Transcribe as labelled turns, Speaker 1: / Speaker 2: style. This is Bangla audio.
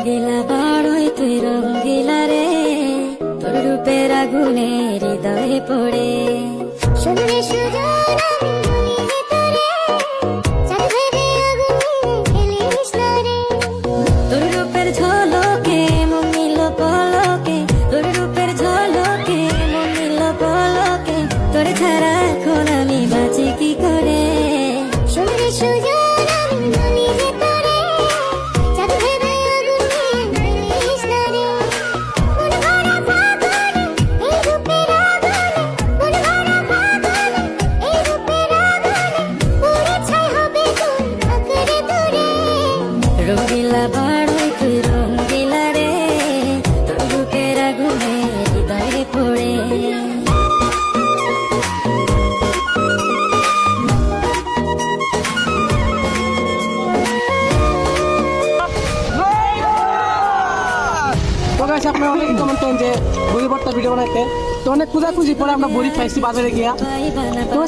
Speaker 1: রঙ্গিলা বড়ই তুই রঙ্গিলা রে, তোর রূপের আগুনে হৃদয়ে পড়ে।
Speaker 2: শুনলে সুজন আমি বলি যে তোরে, চাঁদ ভেবে আগুনে খেলিস না রে।
Speaker 1: তোর রূপের ঝলকে মন নিল পলকে, তোর রূপের ঝলকে মন নিল পলকে, তোর ছাড়া এখন আমি বাঁচি কি করে।
Speaker 2: শুনলে সুজন আমি বলি যে তোরে, চাঁদ ভেবে আগুনে খেলিস না রে। মন ভরা ফাগুনে এই রূপের আগুনে, মন ভরা ফাগুনে এই রূপের আগুনে, পুড়ে ছাই হবে তোর আঁকড়ে ধরে।
Speaker 1: রঙ্গিলা বড়ই তুই রঙ্গিলা রে, তোর রূপের আগুনে হৃদয়ে পড়ে।
Speaker 3: তো গাইস আপনারা অনেক কমেন্ট করেন যে বড়ি ভর্তা ভিডিও বানাইতে, তো অনেক খোঁজাখুঁজি পরে আমরা বড়ি পাইছি বাজারে গিয়া। তো